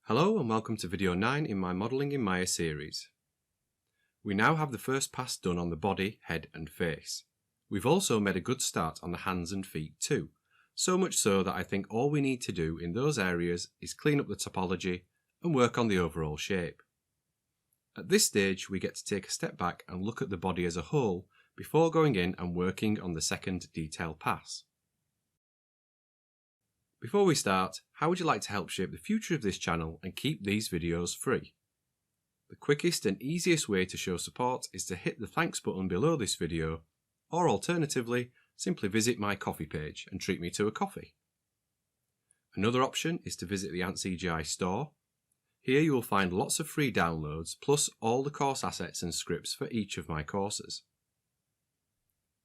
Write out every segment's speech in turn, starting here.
Hello and welcome to video 9 in my Modelling in Maya series. We now have the first pass done on the body, head and face. We've also made a good start on the hands and feet too, so much so that I think all we need to do in those areas is clean up the topology and work on the overall shape. At this stage we get to take a step back and look at the body as a whole before going in and working on the second detail pass. Before we start, how would you like to help shape the future of this channel and keep these videos free? The quickest and easiest way to show support is to hit the thanks button below this video, or alternatively, simply visit my Ko-fi page and treat me to a coffee. Another option is to visit the antCGi store. Here you will find lots of free downloads plus all the course assets and scripts for each of my courses.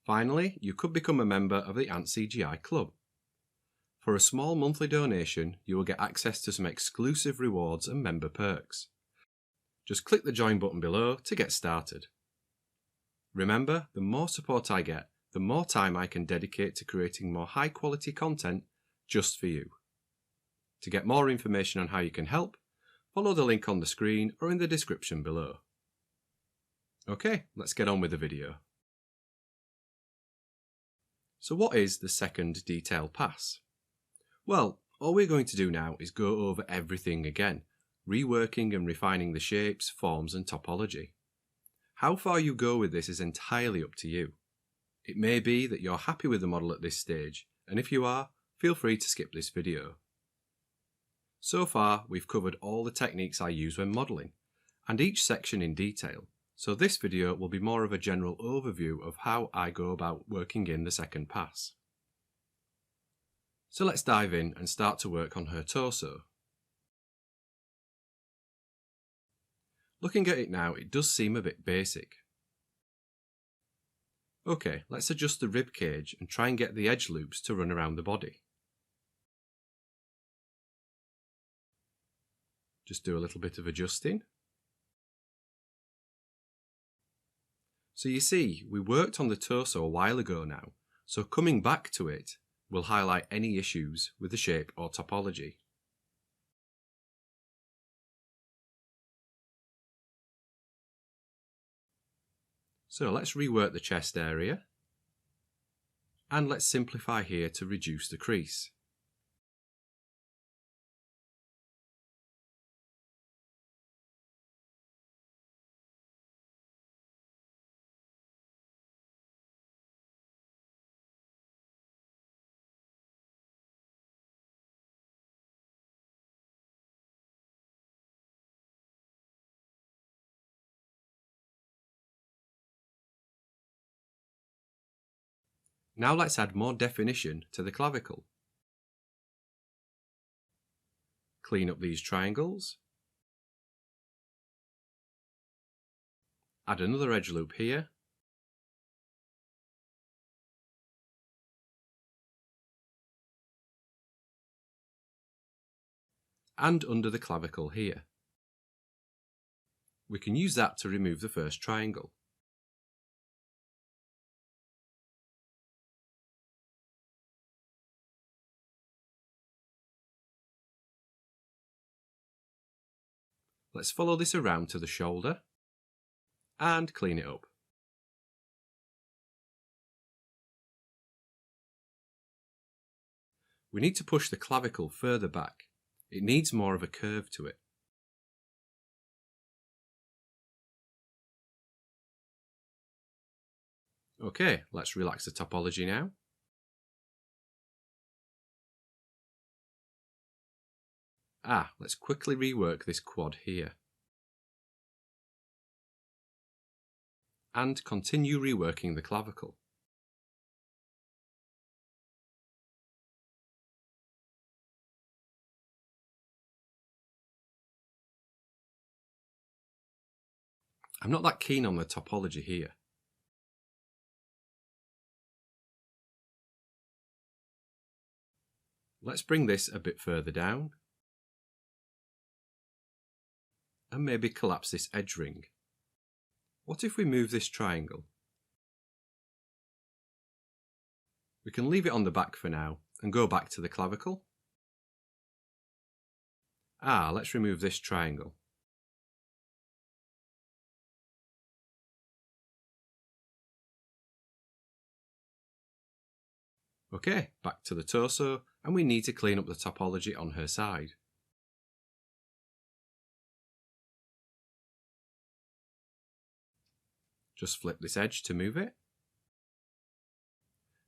Finally, you could become a member of the antCGi club. For a small monthly donation, you will get access to some exclusive rewards and member perks. Just click the join button below to get started. Remember, the more support I get, the more time I can dedicate to creating more high quality content just for you. To get more information on how you can help, follow the link on the screen or in the description below. Okay, let's get on with the video. So what is the second detail pass? Well, all we're going to do now is go over everything again, reworking and refining the shapes, forms and topology. How far you go with this is entirely up to you. It may be that you're happy with the model at this stage, and if you are, feel free to skip this video. So far, we've covered all the techniques I use when modelling, and each section in detail, so this video will be more of a general overview of how I go about working in the second pass. So let's dive in and start to work on her torso. Looking at it now, it does seem a bit basic. Okay, let's adjust the rib cage and try and get the edge loops to run around the body. Just do a little bit of adjusting. So you see, we worked on the torso a while ago now, so coming back to it will highlight any issues with the shape or topology. So let's rework the chest area, and let's simplify here to reduce the crease. Now let's add more definition to the clavicle. Clean up these triangles. Add another edge loop here. And under the clavicle here. We can use that to remove the first triangle. Let's follow this around to the shoulder and clean it up. We need to push the clavicle further back. It needs more of a curve to it. Okay, let's relax the topology now. Let's quickly rework this quad here. And continue reworking the clavicle. I'm not that keen on the topology here. Let's bring this a bit further down. And maybe collapse this edge ring. What if we move this triangle? We can leave it on the back for now and go back to the clavicle. Let's remove this triangle. Okay, back to the torso, and we need to clean up the topology on her side. Just flip this edge to move it.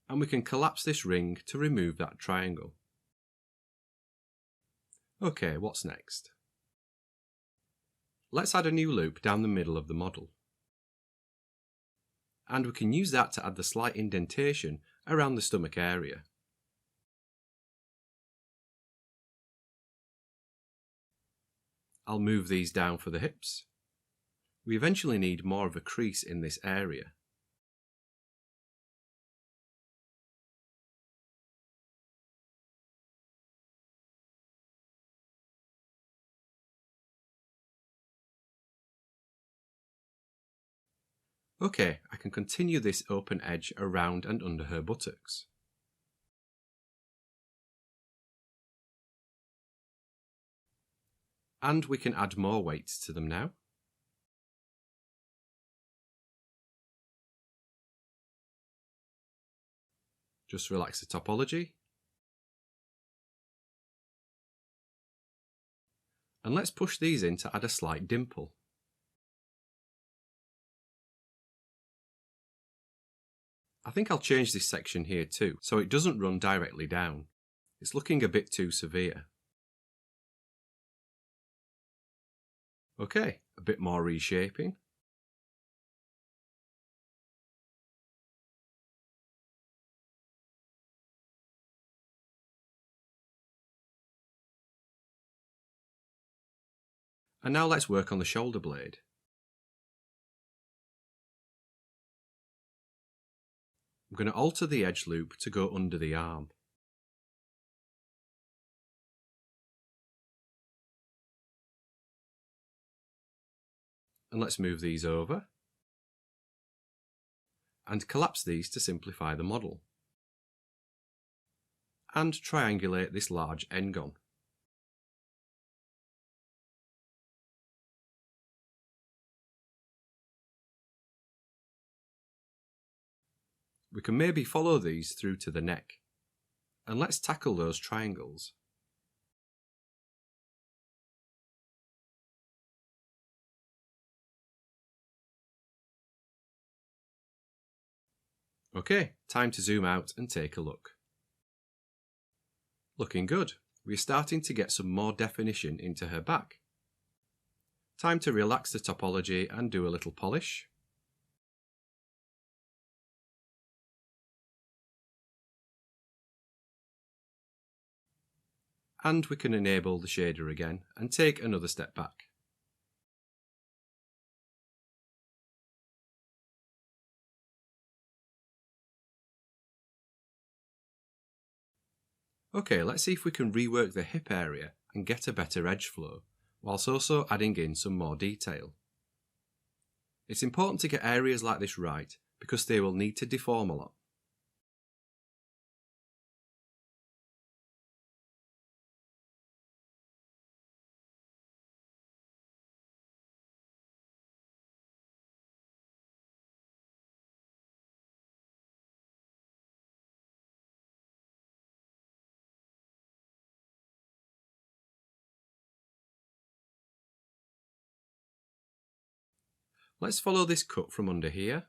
And we can collapse this ring to remove that triangle. Okay, what's next? Let's add a new loop down the middle of the model. And we can use that to add the slight indentation around the stomach area. I'll move these down for the hips. We eventually need more of a crease in this area. Okay, I can continue this open edge around and under her buttocks. And we can add more weights to them now. Just relax the topology. And let's push these in to add a slight dimple. I think I'll change this section here too, so it doesn't run directly down. It's looking a bit too severe. Okay, a bit more reshaping. And now let's work on the shoulder blade. I'm going to alter the edge loop to go under the arm. And let's move these over. And collapse these to simplify the model. And triangulate this large n-gon. We can maybe follow these through to the neck. And let's tackle those triangles. Okay, time to zoom out and take a look. Looking good. We're starting to get some more definition into her back. Time to relax the topology and do a little polish. And we can enable the shader again and take another step back. Okay, let's see if we can rework the hip area and get a better edge flow, whilst also adding in some more detail. It's important to get areas like this right because they will need to deform a lot. Let's follow this cut from under here.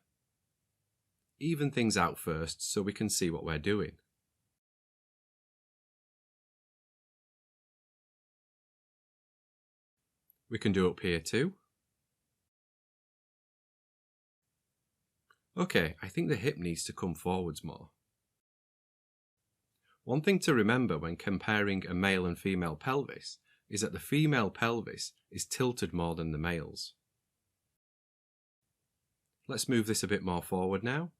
Even things out first so we can see what we're doing. We can do up here too. Okay, I think the hip needs to come forwards more. One thing to remember when comparing a male and female pelvis is that the female pelvis is tilted more than the male's. Let's move this a bit more forward now.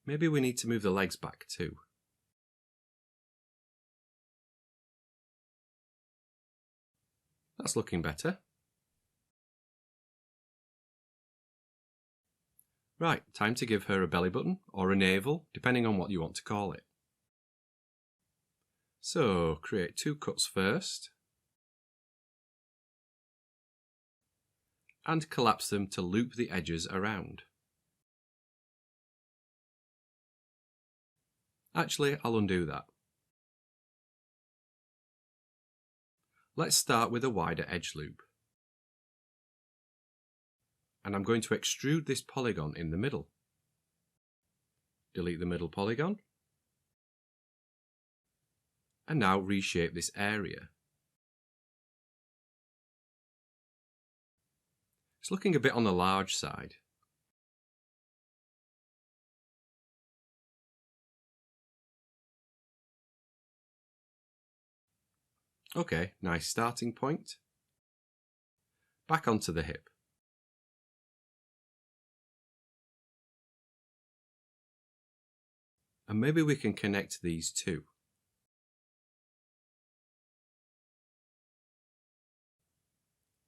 Maybe we need to move the legs back too. That's looking better. Right, time to give her a belly button or a navel, depending on what you want to call it. So, create 2 cuts first, and collapse them to loop the edges around. Actually, I'll undo that. Let's start with a wider edge loop. And I'm going to extrude this polygon in the middle. Delete the middle polygon. And now reshape this area. It's looking a bit on the large side. Okay, nice starting point. Back onto the hip. And maybe we can connect these two.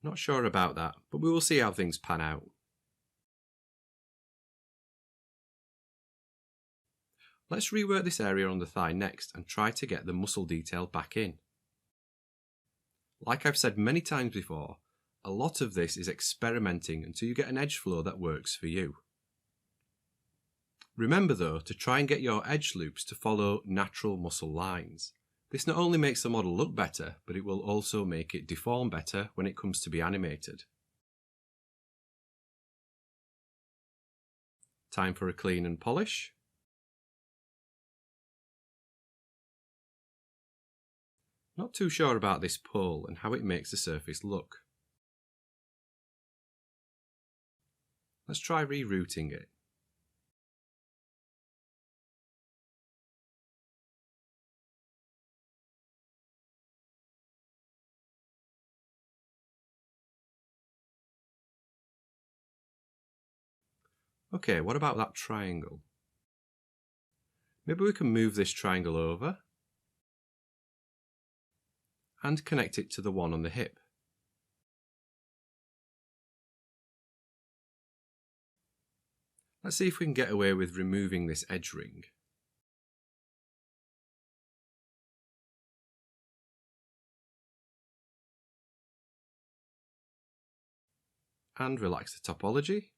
Not sure about that, but we will see how things pan out. Let's rework this area on the thigh next and try to get the muscle detail back in. Like I've said many times before, a lot of this is experimenting until you get an edge flow that works for you. Remember though to try and get your edge loops to follow natural muscle lines. This not only makes the model look better, but it will also make it deform better when it comes to be animated. Time for a clean and polish. Not too sure about this pole and how it makes the surface look. Let's try rerouting it. Okay, what about that triangle? Maybe we can move this triangle over and connect it to the one on the hip. Let's see if we can get away with removing this edge ring. And relax the topology.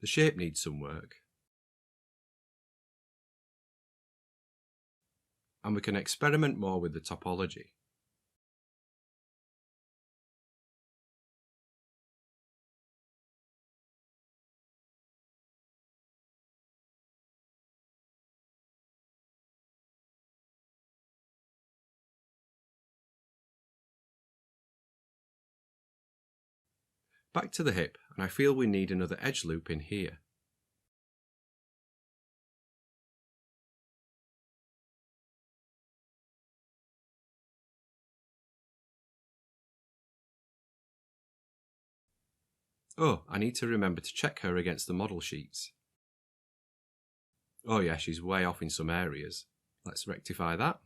The shape needs some work. And we can experiment more with the topology. Back to the hip, and I feel we need another edge loop in here. Oh, I need to remember to check her against the model sheets. Oh yeah, she's way off in some areas. Let's rectify that.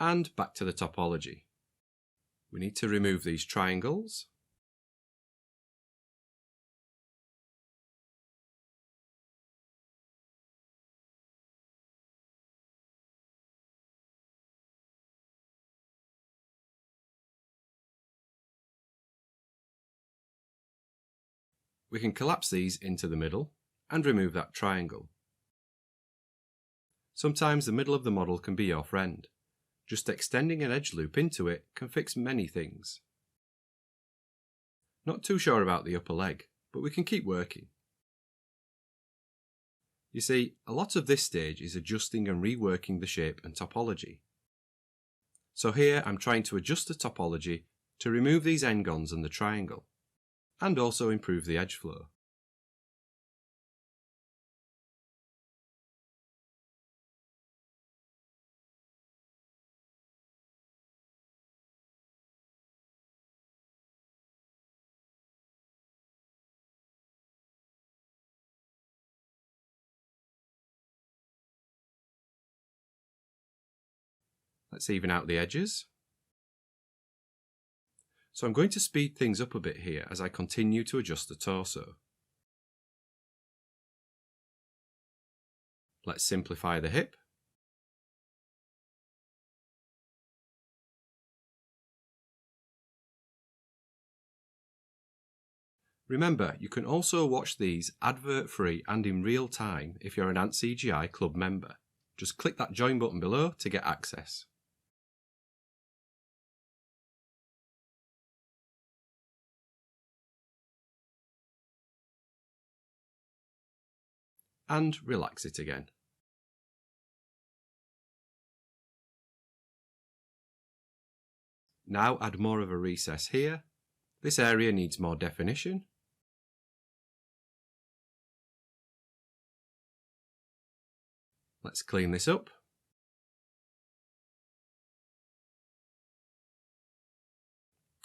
And back to the topology. We need to remove these triangles. We can collapse these into the middle and remove that triangle. Sometimes the middle of the model can be your friend. Just extending an edge loop into it can fix many things. Not too sure about the upper leg, but we can keep working. You see, a lot of this stage is adjusting and reworking the shape and topology. So here I'm trying to adjust the topology to remove these n-gons and the triangle, and also improve the edge flow. Let's even out the edges. So I'm going to speed things up a bit here as I continue to adjust the torso. Let's simplify the hip. Remember, you can also watch these advert-free and in real time if you're an antCGi club member. Just click that join button below to get access. And relax it again. Now add more of a recess here. This area needs more definition. Let's clean this up.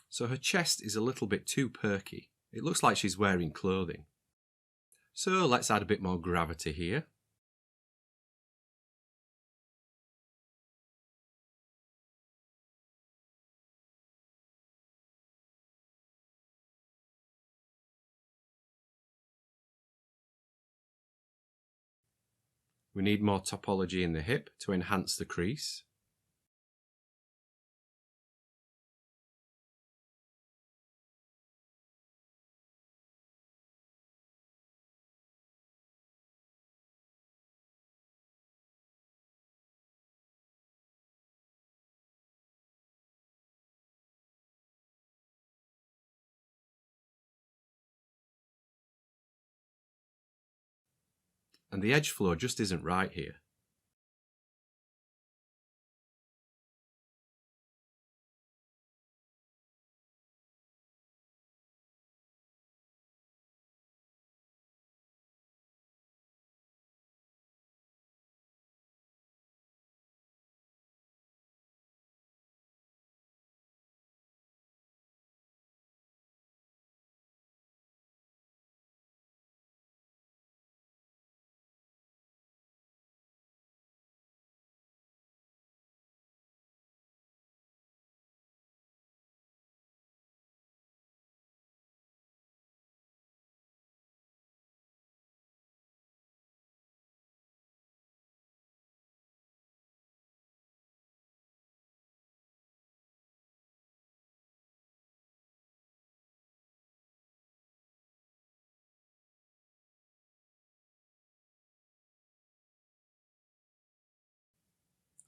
So her chest is a little bit too perky. It looks like she's wearing clothing. So let's add a bit more gravity here. We need more topology in the hip to enhance the crease. And the edge flow just isn't right here.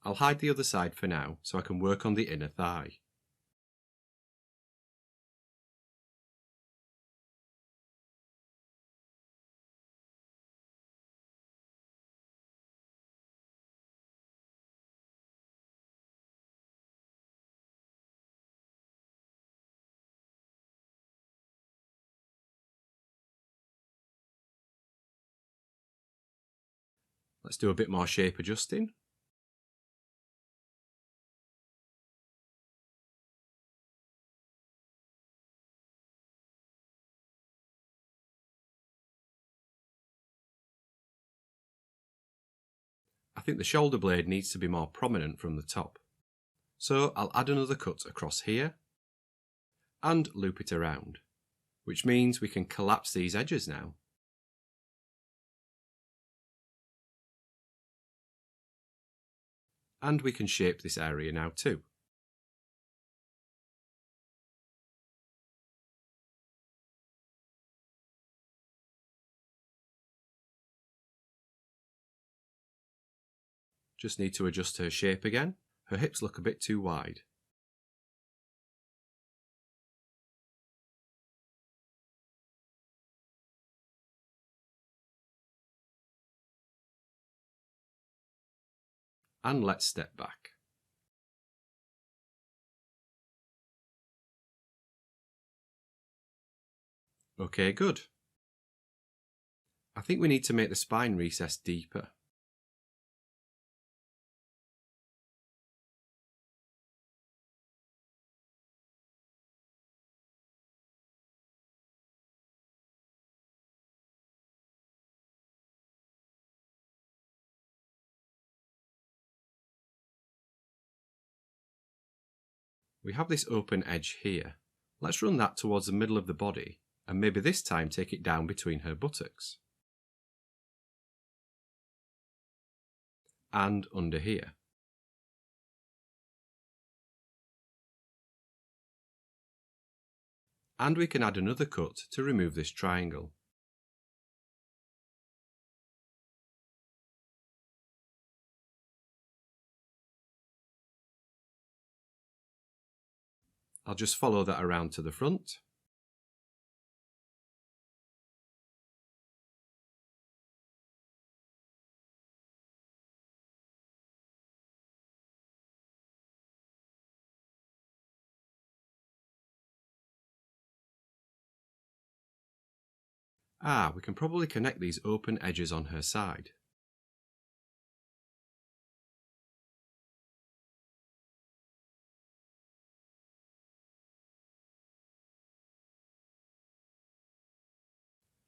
I'll hide the other side for now so I can work on the inner thigh. Let's do a bit more shape adjusting. I think the shoulder blade needs to be more prominent from the top. So I'll add another cut across here and loop it around, which means we can collapse these edges now. And we can shape this area now too. Just need to adjust her shape again. Her hips look a bit too wide. And let's step back. Okay, good. I think we need to make the spine recess deeper. We have this open edge here. Let's run that towards the middle of the body, and maybe this time take it down between her buttocks. And under here. And we can add another cut to remove this triangle. I'll just follow that around to the front. We can probably connect these open edges on her side.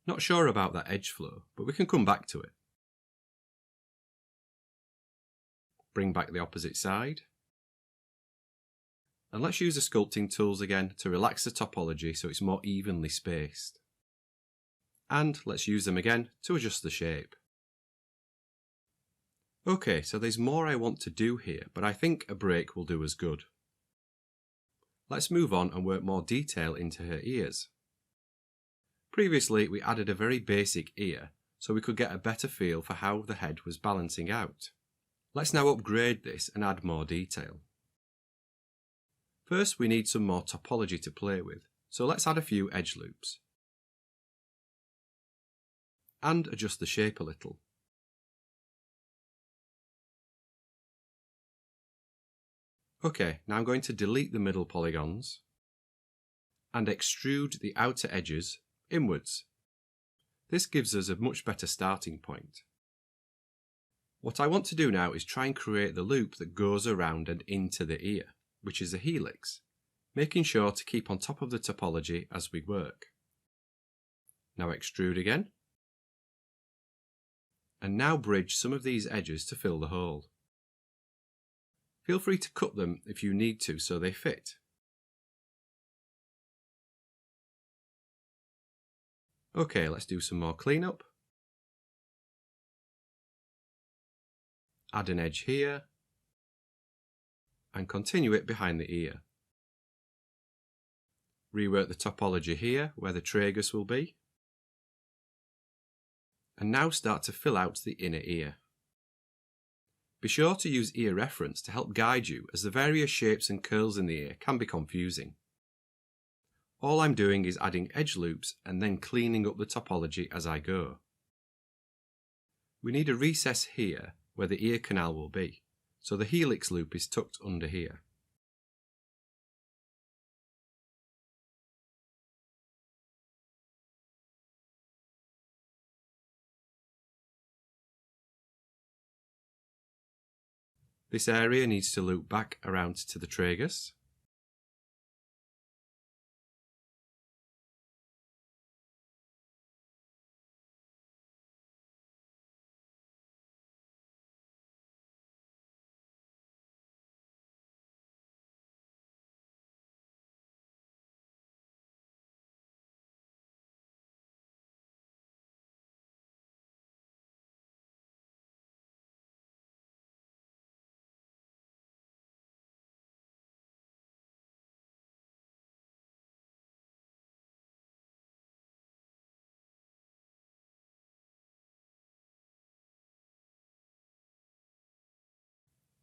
Not sure about that edge flow, but we can come back to it. Bring back the opposite side. And let's use the sculpting tools again to relax the topology so it's more evenly spaced. And let's use them again to adjust the shape. Okay, so there's more I want to do here, but I think a break will do us good. Let's move on and work more detail into her ears. Previously, we added a very basic ear, so we could get a better feel for how the head was balancing out. Let's now upgrade this and add more detail. First, we need some more topology to play with, so let's add a few edge loops. And adjust the shape a little. Okay, now I'm going to delete the middle polygons and extrude the outer edges inwards. This gives us a much better starting point. What I want to do now is try and create the loop that goes around and into the ear, which is a helix, making sure to keep on top of the topology as we work. Now extrude again. And now bridge some of these edges to fill the hole. Feel free to cut them if you need to so they fit. Okay, let's do some more cleanup. Add an edge here and continue it behind the ear. Rework the topology here where the tragus will be. And now start to fill out the inner ear. Be sure to use ear reference to help guide you, as the various shapes and curls in the ear can be confusing. All I'm doing is adding edge loops and then cleaning up the topology as I go. We need a recess here where the ear canal will be, so the helix loop is tucked under here. This area needs to loop back around to the tragus.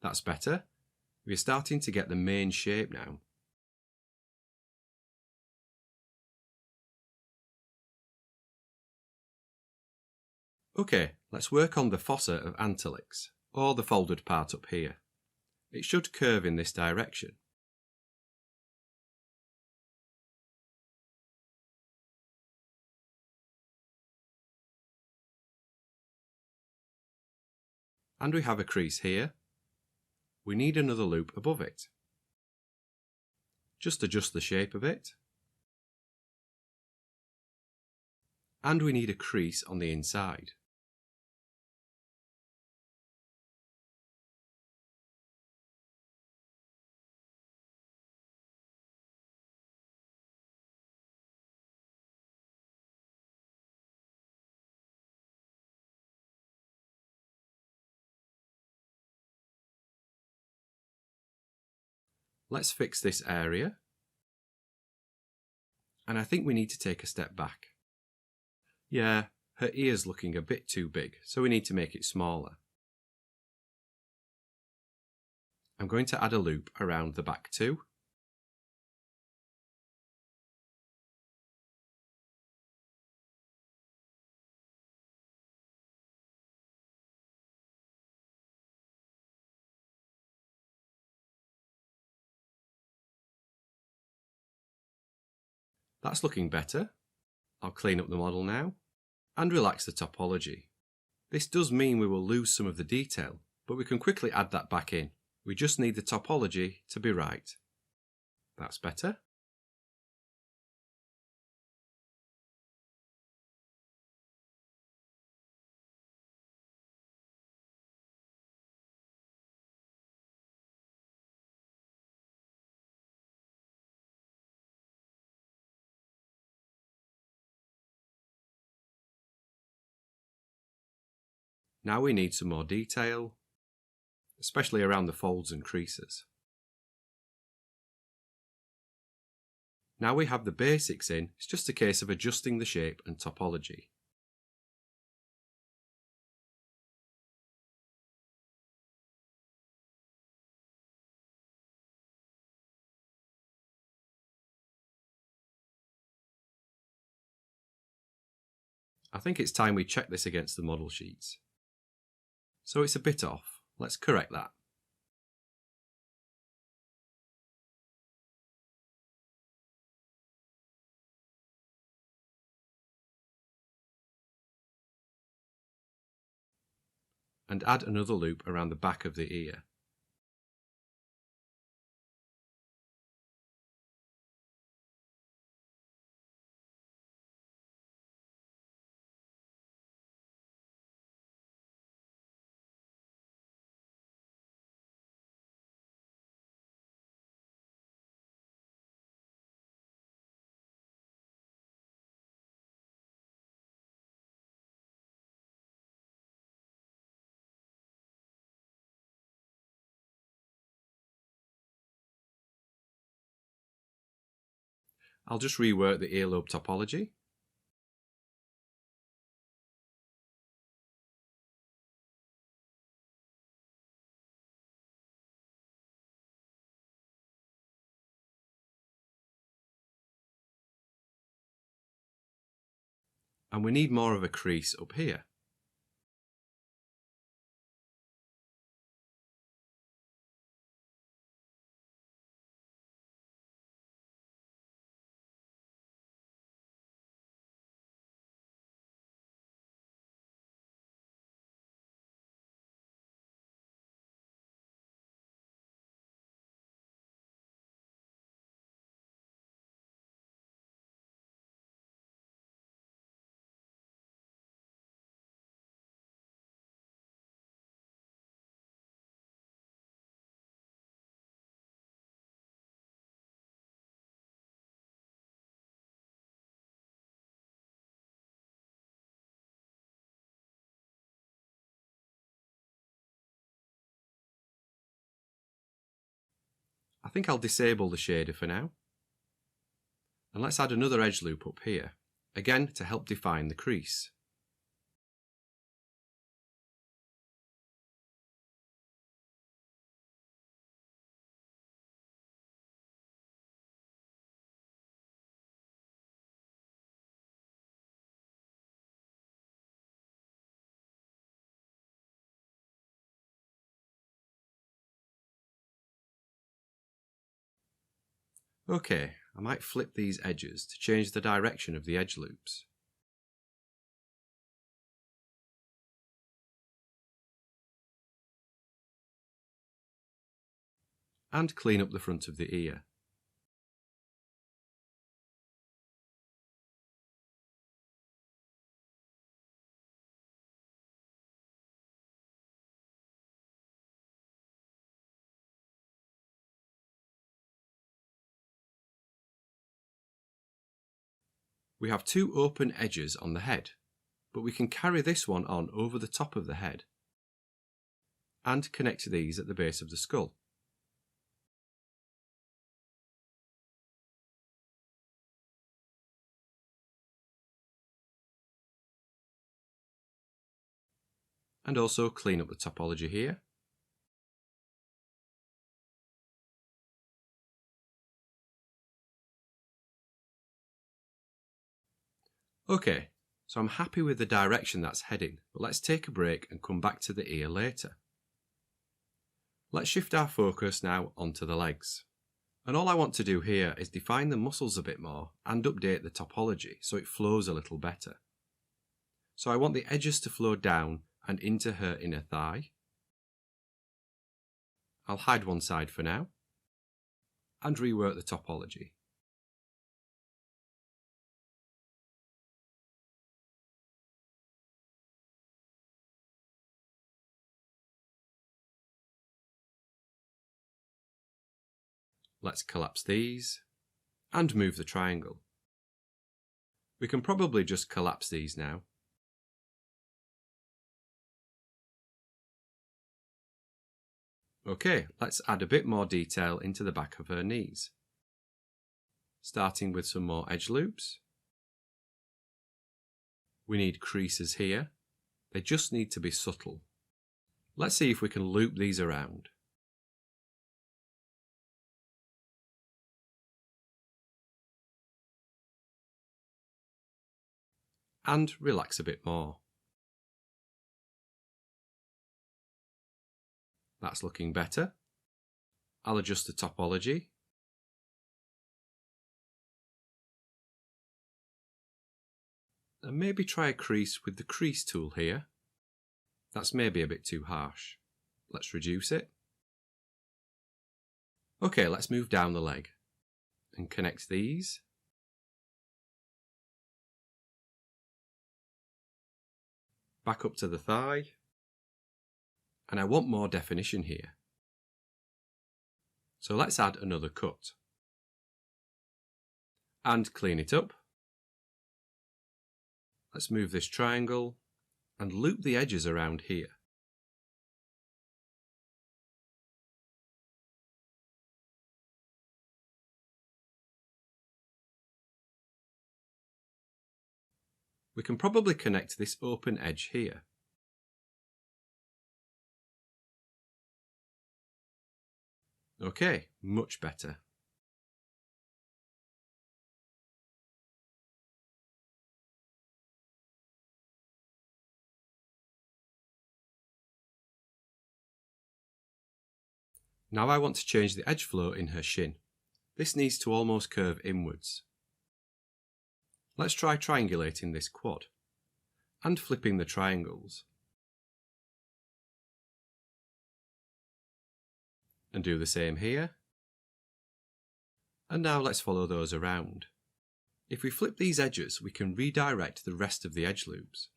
That's better. We're starting to get the main shape now. Okay, let's work on the fossa of antCGi, or the folded part up here. It should curve in this direction. And we have a crease here. We need another loop above it. Just adjust the shape a bit. And we need a crease on the inside. Let's fix this area. And I think we need to take a step back. Yeah, her ear's looking a bit too big, so we need to make it smaller. I'm going to add a loop around the back too. That's looking better. I'll clean up the model now and relax the topology. This does mean we will lose some of the detail, but we can quickly add that back in. We just need the topology to be right. That's better. Now we need some more detail, especially around the folds and creases. Now we have the basics in, it's just a case of adjusting the shape and topology. I think it's time we check this against the model sheets. So it's a bit off. Let's correct that. And add another loop around the back of the ear. I'll just rework the earlobe topology. And we need more of a crease up here. I think I'll disable the shader for now. And let's add another edge loop up here, again to help define the crease. Okay, I might flip these edges to change the direction of the edge loops. And clean up the front of the ear. We have two open edges on the head, but we can carry this one on over the top of the head and connect these at the base of the skull. and also clean up the topology here. Okay, so I'm happy with the direction that's heading, but let's take a break and come back to the ear later. Let's shift our focus now onto the legs. And all I want to do here is define the muscles a bit more and update the topology so it flows a little better. So I want the edges to flow down and into her inner thigh. I'll hide one side for now and rework the topology. Let's collapse these and move the triangle. We can probably just collapse these now. Okay, let's add a bit more detail into the back of her knees. Starting with some more edge loops. We need creases here. They just need to be subtle. Let's see if we can loop these around. And relax a bit more. That's looking better. I'll adjust the topology. And maybe try a crease with the crease tool here. That's maybe a bit too harsh. Let's reduce it. Okay, let's move down the leg and connect these. Back up to the thigh. And I want more definition here. So let's add another cut. And clean it up. Let's move this triangle and loop the edges around here. We can probably connect this open edge here. Okay, much better. Now I want to change the edge flow in her shin. This needs to almost curve inwards. Let's try triangulating this quad and flipping the triangles. And do the same here. And now let's follow those around. If we flip these edges, we can redirect the rest of the edge loops.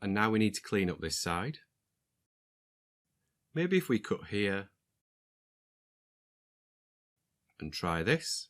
And now we need to clean up this side. Maybe if we cut here and try this.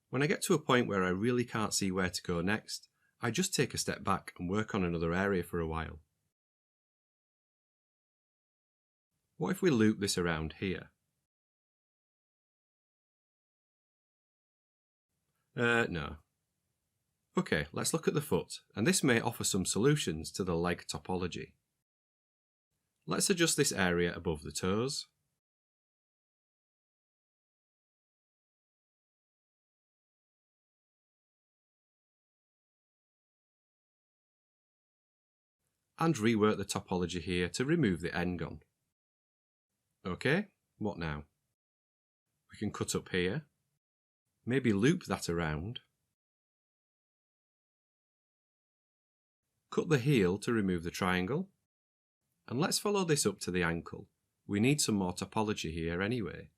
When I get to a point where I really can't see where to go next, I just take a step back and work on another area for a while. What if we loop this around here? No. Okay, let's look at the foot, and this may offer some solutions to the leg topology. Let's adjust this area above the toes. And rework the topology here to remove the n-gon. Okay, what now? We can cut up here, maybe loop that around, Cut the heel to remove the triangle. And let's follow this up to the ankle. We need some more topology here anyway.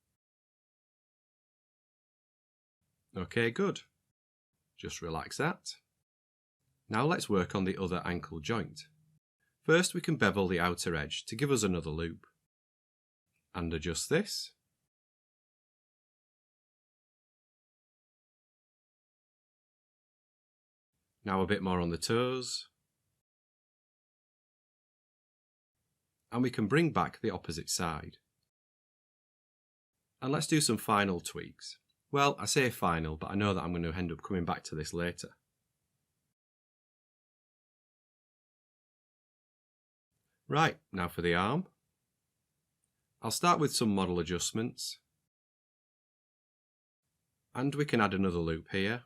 Okay, good. Just relax that. Now let's work on the other ankle joint. First we can bevel the outer edge to give us another loop. And adjust this. Now a bit more on the toes. And we can bring back the opposite side. And let's do some final tweaks. Well, I say final, but I know that I'm going to end up coming back to this later. Right, now for the arm. I'll start with some model adjustments. And we can add another loop here.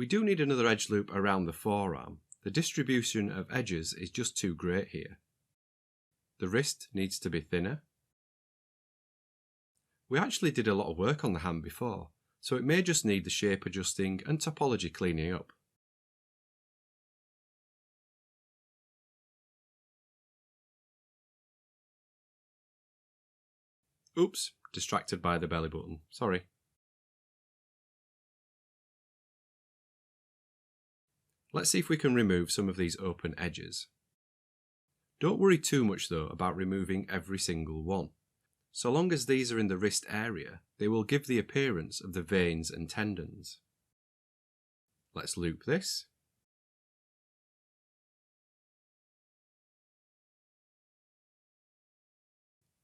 We do need another edge loop around the forearm. The distribution of edges is just too great here. The wrist needs to be thinner. We actually did a lot of work on the hand before, so it may just need the shape adjusting and topology cleaning up. Oops, distracted by the belly button, sorry. Let's see if we can remove some of these open edges. Don't worry too much though about removing every single one. So long as these are in the wrist area, they will give the appearance of the veins and tendons. Let's loop this.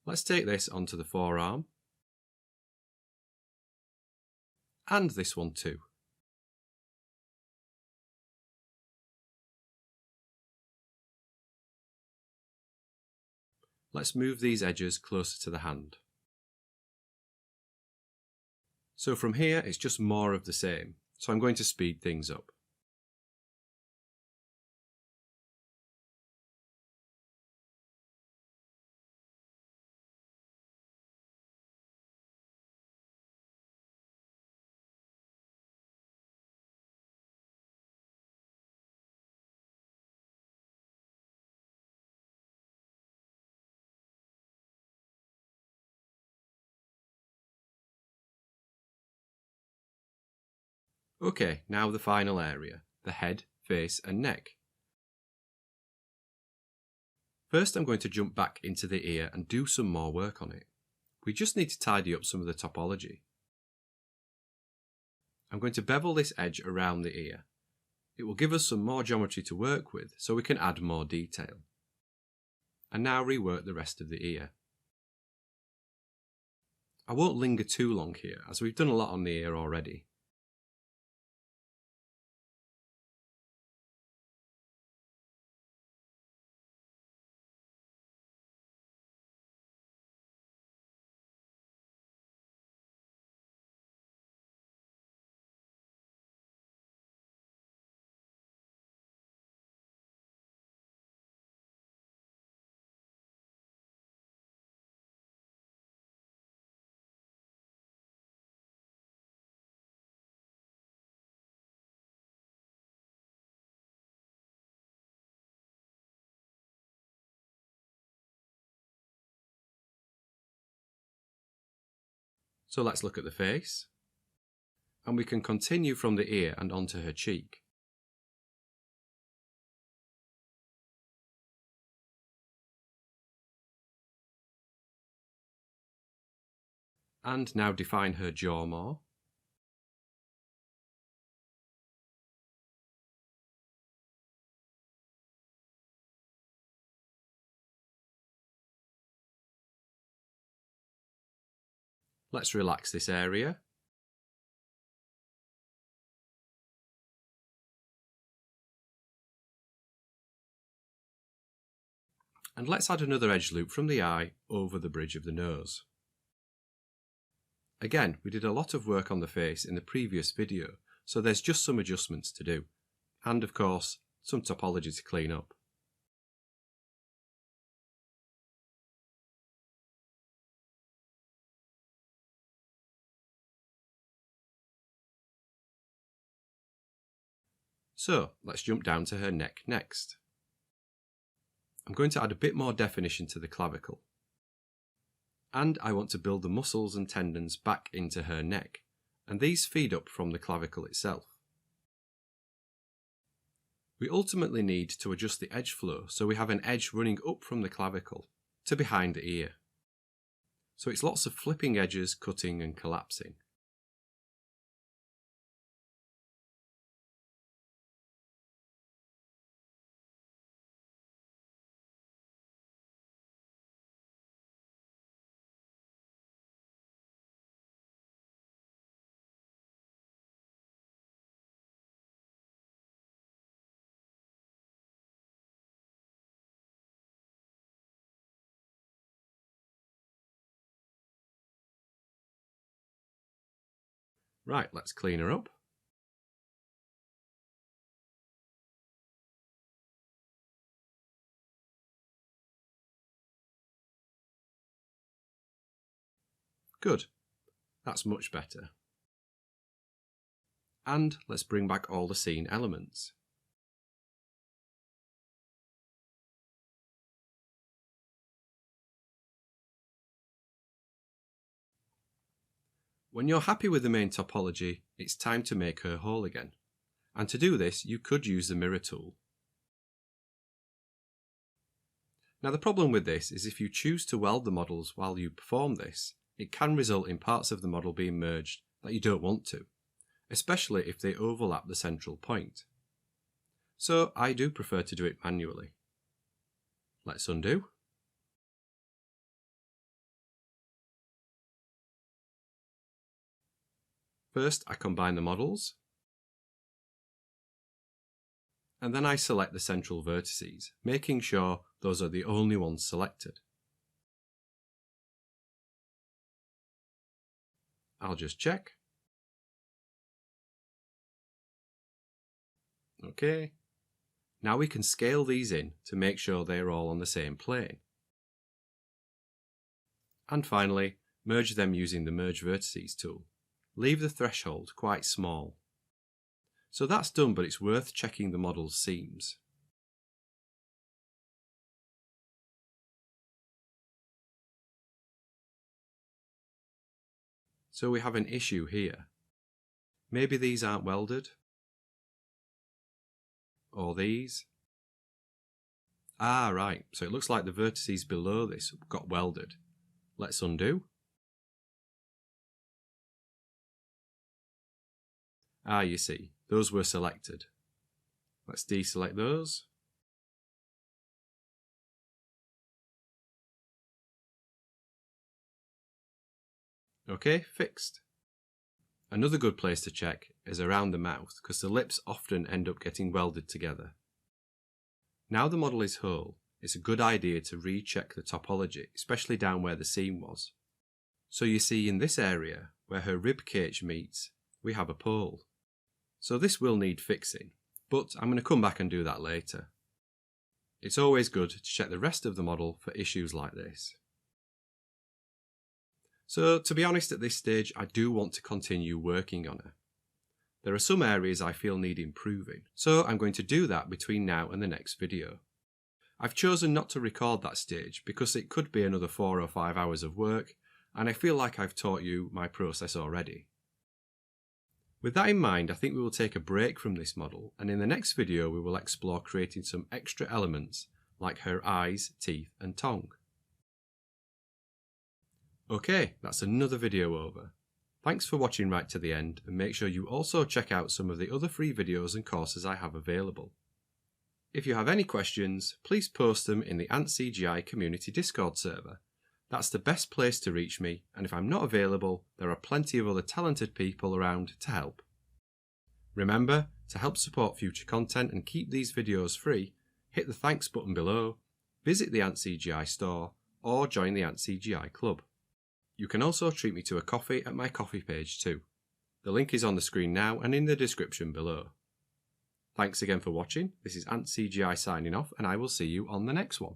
Let's take this onto the forearm. And this one too. Let's move these edges closer to the hand. So from here it's just more of the same, so I'm going to speed things up. Okay, now the final area, the head, face and neck. First I'm going to jump back into the ear and do some more work on it. We just need to tidy up some of the topology. I'm going to bevel this edge around the ear. It will give us some more geometry to work with so we can add more detail. And now rework the rest of the ear. I won't linger too long here as we've done a lot on the ear already. So let's look at the face. And we can continue from the ear and onto her cheek. And now define her jaw more. Let's relax this area. And let's add another edge loop from the eye over the bridge of the nose. Again, we did a lot of work on the face in the previous video, so there's just some adjustments to do. and of course, some topology to clean up. So let's jump down to her neck next. I'm going to add a bit more definition to the clavicle. And I want to build the muscles and tendons back into her neck, and these feed up from the clavicle itself. We ultimately need to adjust the edge flow so we have an edge running up from the clavicle to behind the ear. So it's lots of flipping edges, cutting and collapsing. Right, let's clean her up. Good, that's much better. And let's bring back all the scene elements. When you're happy with the main topology, it's time to make her whole again. And to do this, you could use the mirror tool. Now the problem with this is if you choose to weld the models while you perform this, it can result in parts of the model being merged that you don't want to, especially if they overlap the central point. So I do prefer to do it manually. Let's undo. First, I combine the models, and then I select the central vertices, making sure those are the only ones selected. I'll just check. Okay. Now we can scale these in to make sure they are all on the same plane. And finally, merge them using the Merge Vertices tool. Leave the threshold quite small. So that's done, but it's worth checking the model's seams. So we have an issue here. Maybe these aren't welded. Or these. Ah, right, so it looks like the vertices below this got welded. Let's undo. Ah, you see, those were selected. Let's deselect those. Okay, fixed. Another good place to check is around the mouth, because the lips often end up getting welded together. Now the model is whole, it's a good idea to recheck the topology, especially down where the seam was. So you see in this area, where her rib cage meets, we have a pole. So this will need fixing, but I'm going to come back and do that later. It's always good to check the rest of the model for issues like this. So to be honest, at this stage I do want to continue working on her. There are some areas I feel need improving, so I'm going to do that between now and the next video. I've chosen not to record that stage because it could be another 4 or 5 hours of work, and I feel like I've taught you my process already. With that in mind, I think we will take a break from this model, and in the next video we will explore creating some extra elements like her eyes, teeth and tongue. Okay, that's another video over. Thanks for watching right to the end, and make sure you also check out some of the other free videos and courses I have available. If you have any questions, please post them in the antCGi community Discord server. That's the best place to reach me, and if I'm not available, there are plenty of other talented people around to help. Remember, to help support future content and keep these videos free, hit the thanks button below, visit the antCGi store, or join the antCGi club. You can also treat me to a coffee at my coffee page too. The link is on the screen now and in the description below. Thanks again for watching. This is antCGi signing off, and I will see you on the next one.